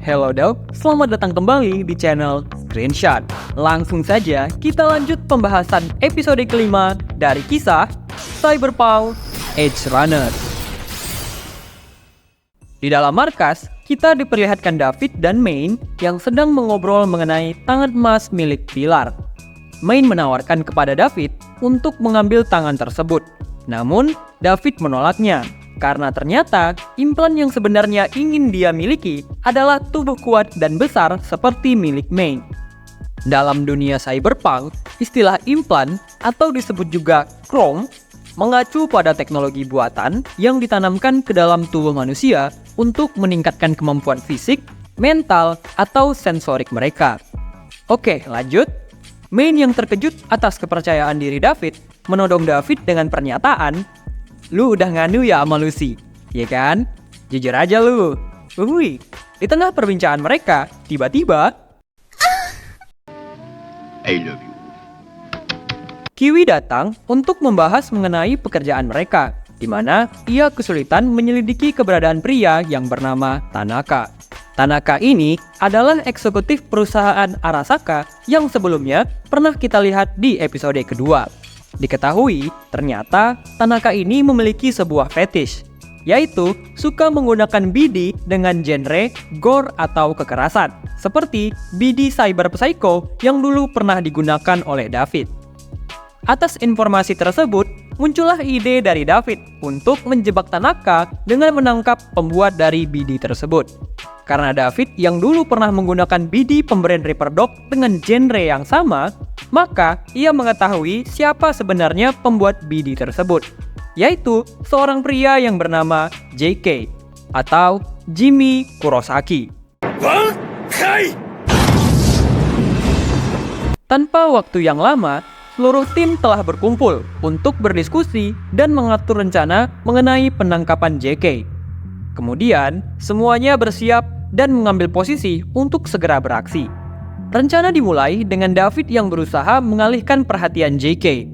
Hello dog, selamat datang kembali di channel Screenshot. Langsung saja kita lanjut pembahasan episode kelima dari kisah Cyberpunk Edgerunners. Di dalam markas, kita diperlihatkan David dan Main yang sedang mengobrol mengenai tangan emas milik Pilar. Main menawarkan kepada David untuk mengambil tangan tersebut, namun David menolaknya. Karena ternyata implan yang sebenarnya ingin dia miliki adalah tubuh kuat dan besar seperti milik Main. Dalam dunia cyberpunk, istilah implan atau disebut juga clone mengacu pada teknologi buatan yang ditanamkan ke dalam tubuh manusia untuk meningkatkan kemampuan fisik, mental, atau sensorik mereka. Oke, lanjut. Main yang terkejut atas kepercayaan diri David menodong David dengan pernyataan, "Lu udah nganu ya sama Lucy, ya kan? Jujur aja lu." Di tengah perbincangan mereka, tiba-tiba I love you. Kiwi datang untuk membahas mengenai pekerjaan mereka, di mana ia kesulitan menyelidiki keberadaan pria yang bernama Tanaka. Tanaka ini adalah eksekutif perusahaan Arasaka yang sebelumnya pernah kita lihat di episode kedua. Diketahui, ternyata Tanaka ini memiliki sebuah fetish, yaitu suka menggunakan BD dengan genre gore atau kekerasan, seperti BD Cyber Psycho yang dulu pernah digunakan oleh David. Atas informasi tersebut, muncullah ide dari David untuk menjebak Tanaka dengan menangkap pembuat dari BD tersebut. Karena David yang dulu pernah menggunakan BD pemberian Reaper Dog dengan genre yang sama, maka ia mengetahui siapa sebenarnya pembuat BD tersebut, yaitu seorang pria yang bernama JK atau Jimmy Kurosaki. Tanpa waktu yang lama, seluruh tim telah berkumpul untuk berdiskusi dan mengatur rencana mengenai penangkapan JK. Kemudian, semuanya bersiap dan mengambil posisi untuk segera beraksi. Rencana dimulai dengan David yang berusaha mengalihkan perhatian JK.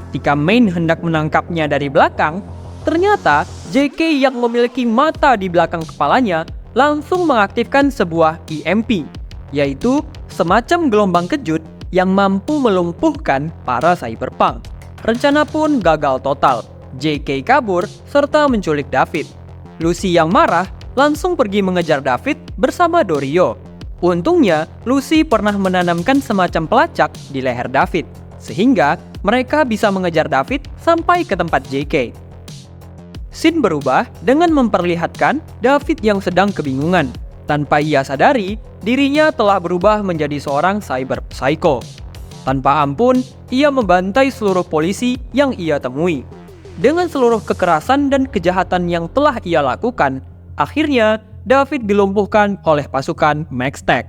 Ketika Main hendak menangkapnya dari belakang, ternyata JK yang memiliki mata di belakang kepalanya langsung mengaktifkan sebuah EMP, yaitu semacam gelombang kejut yang mampu melumpuhkan para cyberpunk. Rencana pun gagal total. JK kabur serta menculik David. Lucy yang marah langsung pergi mengejar David bersama Dorio. Untungnya, Lucy pernah menanamkan semacam pelacak di leher David, sehingga mereka bisa mengejar David sampai ke tempat JK. Scene berubah dengan memperlihatkan David yang sedang kebingungan. Tanpa ia sadari, dirinya telah berubah menjadi seorang cyber psycho. Tanpa ampun, ia membantai seluruh polisi yang ia temui. Dengan seluruh kekerasan dan kejahatan yang telah ia lakukan, akhirnya David dilumpuhkan oleh pasukan Maxtech.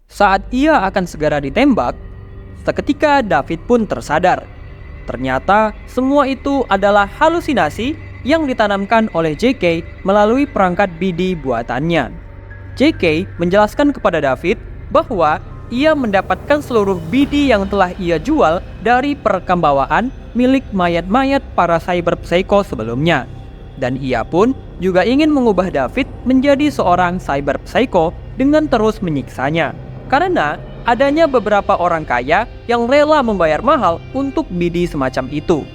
Saat ia akan segera ditembak, seketika David pun tersadar. Ternyata semua itu adalah halusinasi yang ditanamkan oleh JK melalui perangkat BD buatannya. JK menjelaskan kepada David bahwa ia mendapatkan seluruh BD yang telah ia jual dari perekam bawaan milik mayat-mayat para cyber psycho sebelumnya. Dan ia pun juga ingin mengubah David menjadi seorang cyber psycho dengan terus menyiksanya. Karena adanya beberapa orang kaya yang rela membayar mahal untuk BD semacam itu.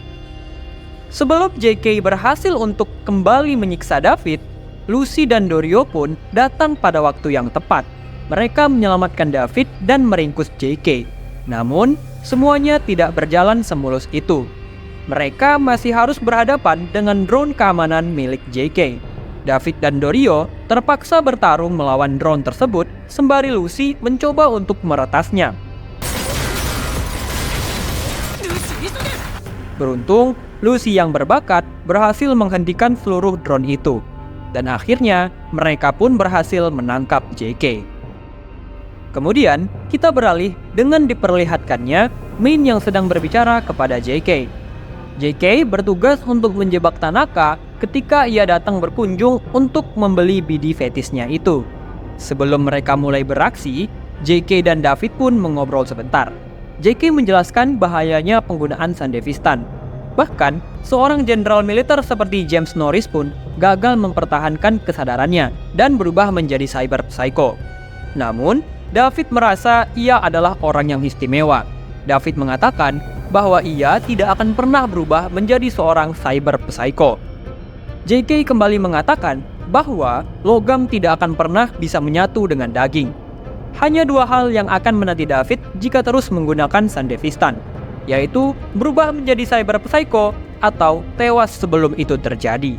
Sebelum JK berhasil untuk kembali menyiksa David, Lucy dan Dorio pun datang pada waktu yang tepat. Mereka menyelamatkan David dan meringkus JK. Namun, semuanya tidak berjalan semulus itu. Mereka masih harus berhadapan dengan drone keamanan milik JK. David dan Dorio terpaksa bertarung melawan drone tersebut sembari Lucy mencoba untuk meretasnya. Beruntung, Lucy yang berbakat berhasil menghentikan seluruh drone itu. Dan akhirnya, mereka pun berhasil menangkap JK. Kemudian, kita beralih dengan diperlihatkannya Main yang sedang berbicara kepada JK. JK bertugas untuk menjebak Tanaka ketika ia datang berkunjung untuk membeli BD fetisnya itu. Sebelum mereka mulai beraksi, JK dan David pun mengobrol sebentar. JK menjelaskan bahayanya penggunaan Sandevistan. Bahkan, seorang jenderal militer seperti James Norris pun gagal mempertahankan kesadarannya dan berubah menjadi cyber psycho. Namun, David merasa ia adalah orang yang istimewa. David mengatakan bahwa ia tidak akan pernah berubah menjadi seorang cyber psycho. JK kembali mengatakan bahwa logam tidak akan pernah bisa menyatu dengan daging. Hanya dua hal yang akan menanti David jika terus menggunakan Sandevistan, yaitu berubah menjadi cyber psycho atau tewas sebelum itu terjadi.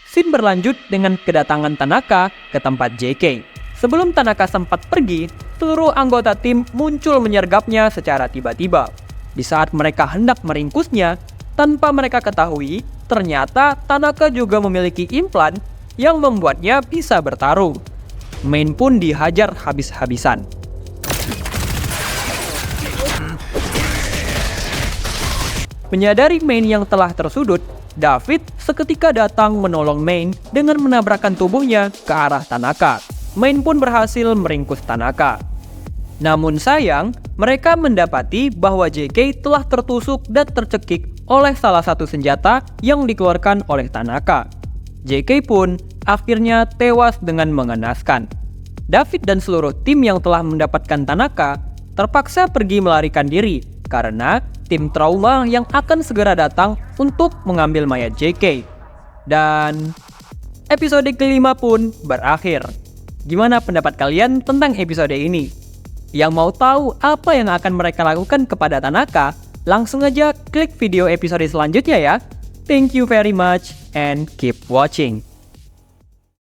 Scene berlanjut dengan kedatangan Tanaka ke tempat JK. Sebelum Tanaka sempat pergi, seluruh anggota tim muncul menyergapnya secara tiba-tiba. Di saat mereka hendak meringkusnya, tanpa mereka ketahui, ternyata Tanaka juga memiliki implan yang membuatnya bisa bertarung. Main pun dihajar habis-habisan. Menyadari Main yang telah tersudut, David seketika datang menolong Main dengan menabrakkan tubuhnya ke arah Tanaka. Main pun berhasil meringkus Tanaka. Namun sayang, mereka mendapati bahwa JK telah tertusuk dan tercekik oleh salah satu senjata yang dikeluarkan oleh Tanaka. JK pun akhirnya tewas dengan mengenaskan. David dan seluruh tim yang telah mendapatkan Tanaka terpaksa pergi melarikan diri karena tim trauma yang akan segera datang untuk mengambil mayat JK. Dan episode kelima pun berakhir. Gimana pendapat kalian tentang episode ini? Yang mau tahu apa yang akan mereka lakukan kepada Tanaka, langsung aja klik video episode selanjutnya ya. Thank you very much and keep watching.